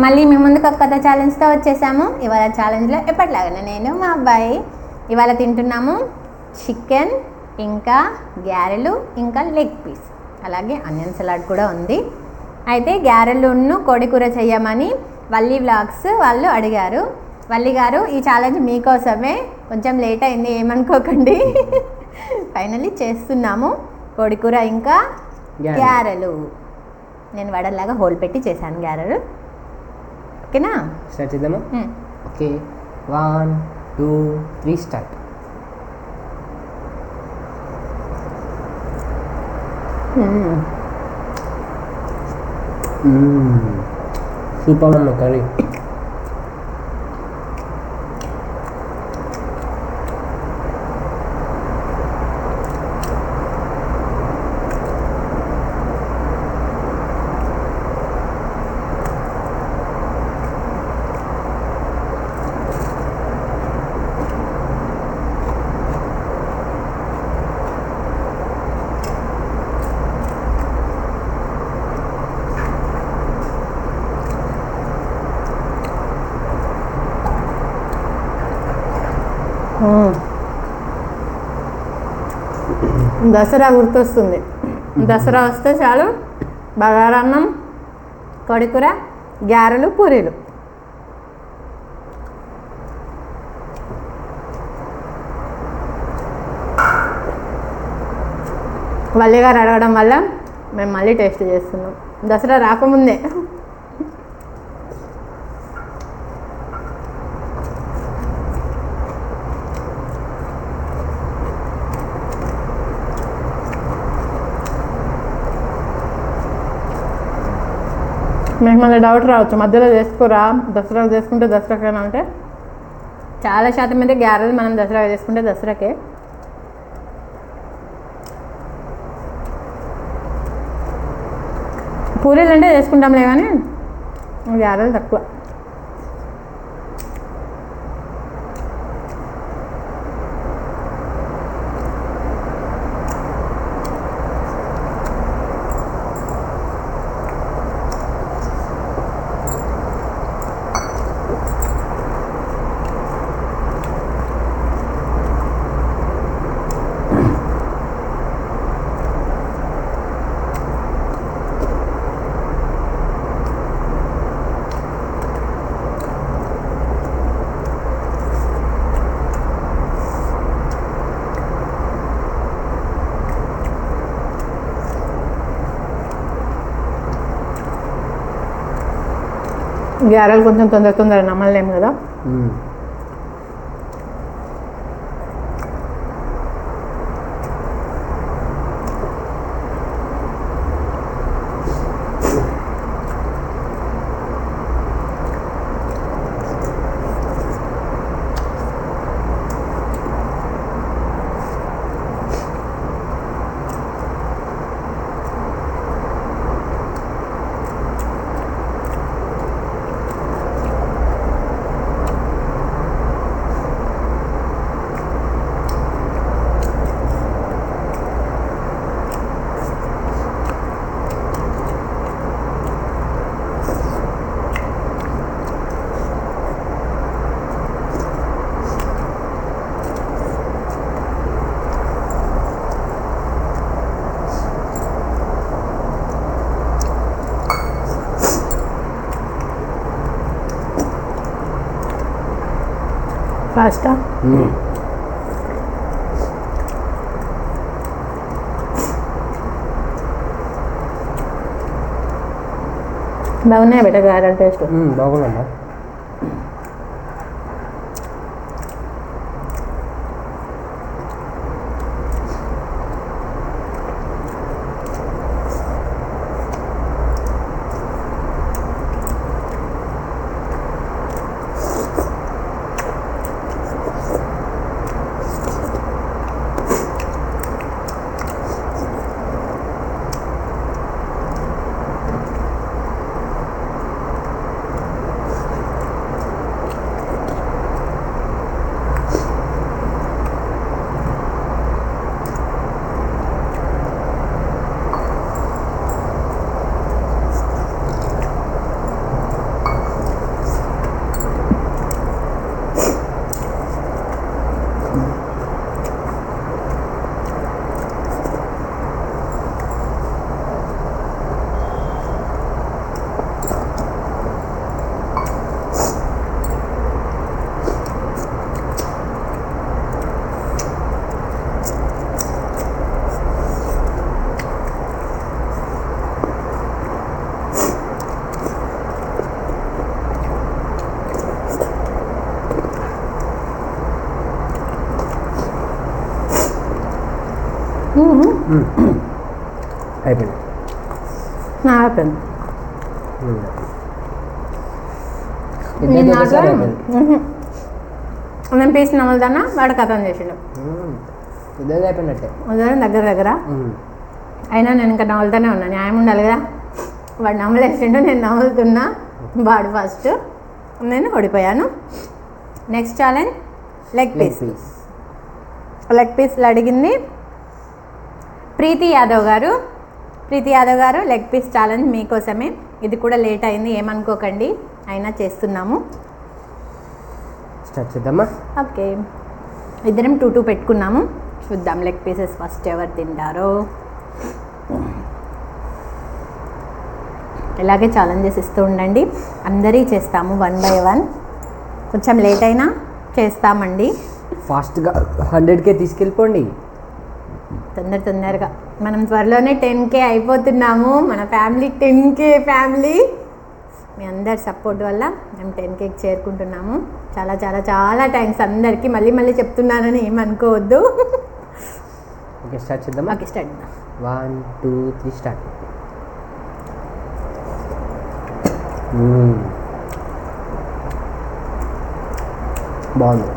మళ్ళీ మీ ముందుకు ఒక కొత్త ఛాలెంజ్తో వచ్చేసాము. ఇవాళ ఛాలెంజ్లో ఎప్పటిలాగానే నేను మా అబ్బాయి ఇవాళ తింటున్నాము చికెన్, ఇంకా గ్యారెలు, ఇంకా లెగ్ పీస్, అలాగే ఆనియన్ సలాడ్ కూడా ఉంది. అయితే గ్యారెలును కోడి కూర చేయమని వల్లి వ్లాగ్స్ వాళ్ళు అడిగారు. వల్లి గారు, ఈ ఛాలెంజ్ మీకోసమే, కొంచెం లేట్ అయింది ఏమనుకోకండి. ఫైనల్లీ చేస్తున్నాము కోడి కూర ఇంకా గ్యారెలు. నేను వడల్లాగా హోల్ పెట్టి చేశాను గ్యారెలు. ఓకేనా, స్టార్ట్ చేద్దామా? Okay, 1 2 3 start. సూపర్ అన్న కర్రీ. దసరా గుర్తొస్తుంది. దసరా వస్తే చాలు బగారన్నం, కోడికూర, గ్యారెలు, పూరీలు. వల్లి గారు అడగడం వల్ల మేము మళ్ళీ టేస్ట్ చేస్తున్నాం, దసరా రాకముందే. మీకు మళ్ళీ డౌట్ రావచ్చు, మధ్యలో చేసుకోరా, దసరాకు చేసుకుంటే దసరాకేనా అంటే, చాలా శాతం అయితే గ్యారెలు మనం దసరాకు చేసుకుంటే దసరాకే. పూరీలు అంటే చేసుకుంటాంలే కానీ గ్యారెలు తక్కువ. గ్యారెలు కొంచెం తొందర నమ్మలేము కదా. పాస్తా బాగున్నాయి బెటర్ గారెల టేస్ట్. బాగుందమ్మా. అయిపోయింది. అయిపోయింది. ఇద్దరు ఒకసారి అయిపోయింది. నేను పీస్ నమలుదానా వాడు కథం చేసిండు. ఇద్దరు అయిపోయినట్టే. ఉదయం దగ్గర అయినా నేను ఇంకా నవ్వులుతూనే ఉన్నా. న్యాయం ఉండాలి కదా. వాడు నమ్మలేసిండు, నేను నవ్వులుతున్నా. వాడు ఫస్ట్, నేను ఓడిపోయాను. Next challenge leg piece. Leg పీస్లు అడిగింది ప్రీతి యాదవ్ గారు. ప్రీతి యాదవ్ గారు, లెగ్ పీస్ ఛాలెంజ్ మీకోసమే. ఇది కూడా లేట్ అయింది, ఏమనుకోకండి, అయినా చేస్తున్నాము. స్టార్ట్ చేద్దామా? ఓకే, ఇద్దరం 2-2 పెట్టుకున్నాము. చూద్దాం లెగ్ పీసెస్ ఫస్ట్ ఎవరు తింటారో. ఇలాగే ఛాలెంజెస్ ఇస్తూ ఉండండి, అందరి చేస్తాము 1 by 1. కొంచెం లేట్ అయినా చేస్తామండి. ఫాస్ట్గా 100K తీసుకెళ్ళిపోండి. తొందరగా మనం త్వరలోనే 10K అయిపోతున్నాము. మన ఫ్యామిలీ 10K ఫ్యామిలీ. మీ అందరి సపోర్ట్ వల్ల మేము 10K చేరుకుంటున్నాము. చాలా చాలా చాలా థ్యాంక్స్ అందరికీ. మళ్ళీ చెప్తున్నానని ఏమనుకోవద్దు. ఓకే, స్టార్ట్ చేద్దామా? ఓకే, స్టార్ట్ చేద్దాం. 1, 2, 3 స్టార్ట్. బాగుంది.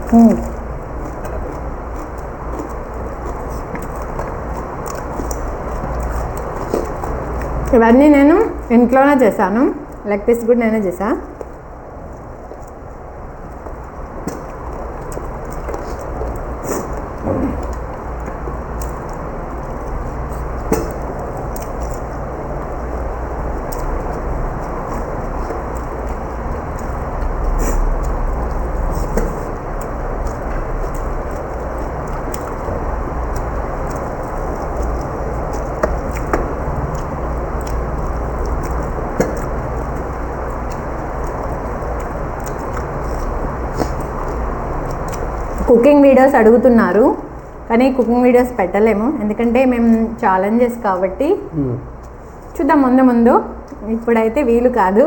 ఇవన్నీ నేను ఇంట్లోనే చేశాను. లెగ్ పీస్ కూడా నేనే చేశా. కుకింగ్ వీడియోస్ అడుగుతున్నారు, కానీ కుకింగ్ వీడియోస్ పెట్టలేము, ఎందుకంటే మేము ఛాలెంజెస్ కాబట్టి. చూద్దాం ముందు, ఇప్పుడైతే వీలు కాదు.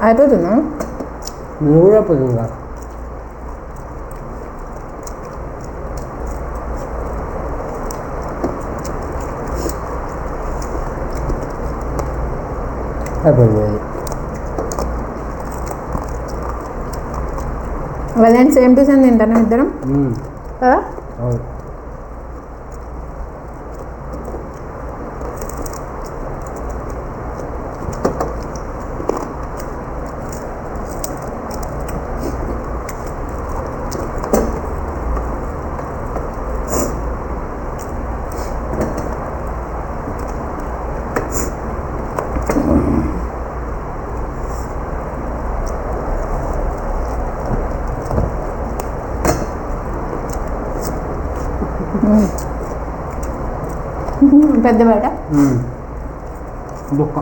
అయిపోతుందా? నువ్వు కూడా పోతుందా? అయిపోయింది. వాళ్ళని సేమ్ టు సేమ్ తింటాను ఇద్దరం కదా. అవును. పెద్ద బయట బొక్క.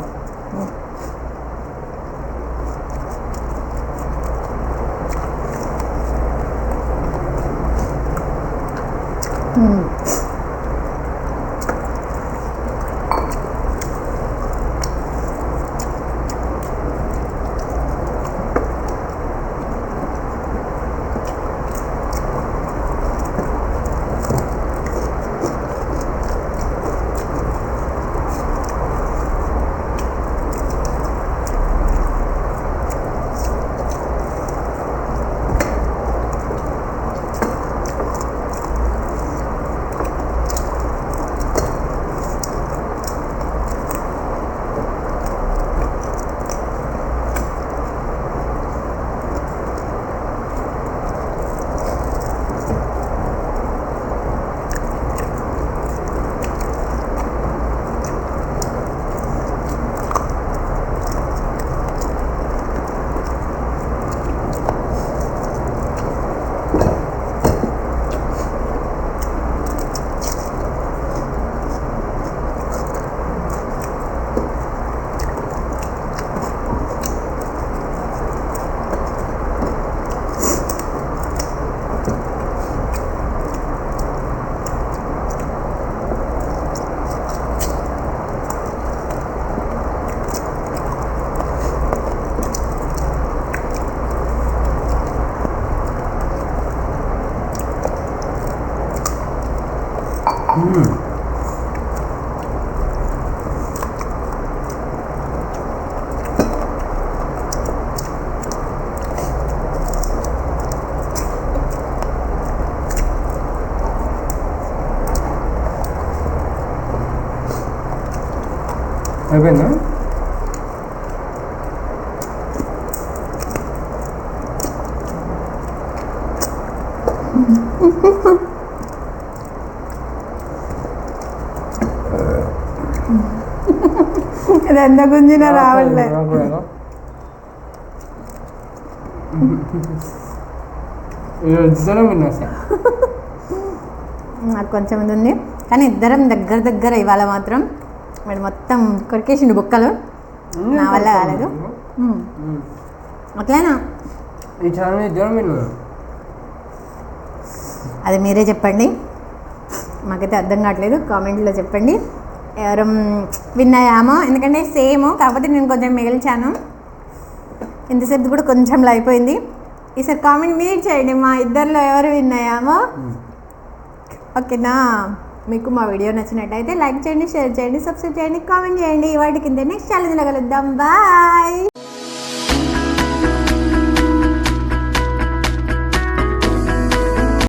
అయిపోయిందా? ఇది ఎంత గుంజినా రావట్లేదు. నాకు కొంచెం ఉంది కానీ ఇద్దరం దగ్గర ఇవాళ మాత్రం మరి మొత్తం కొరికేసిండు బుక్కలు. నా వల్ల కాలేదు. అట్లనా అది మీరే చెప్పండి, మాకైతే అర్థం కావట్లేదు. కామెంట్లో చెప్పండి ఎవరు విన్ అయ్యామో, ఎందుకంటే సేమ్ కాకపోతే నేను కొంచెం మిగిల్చాను. ఇంతసేపు కూడా కొంచెం అయిపోయింది. ఈసారి కామెంట్ మీరు చేయండి మా ఇద్దరిలో ఎవరు విన్ అయ్యామో. ఓకేనా? మీకు మా వీడియో నచ్చినట్టయితే లైక్ చేయండి, షేర్ చేయండి, సబ్స్క్రైబ్ చేయండి, కామెంట్ చేయండి. వాటికి నెక్స్ట్ ఛాలెంజ్లో కలుద్దాం. బాయ్.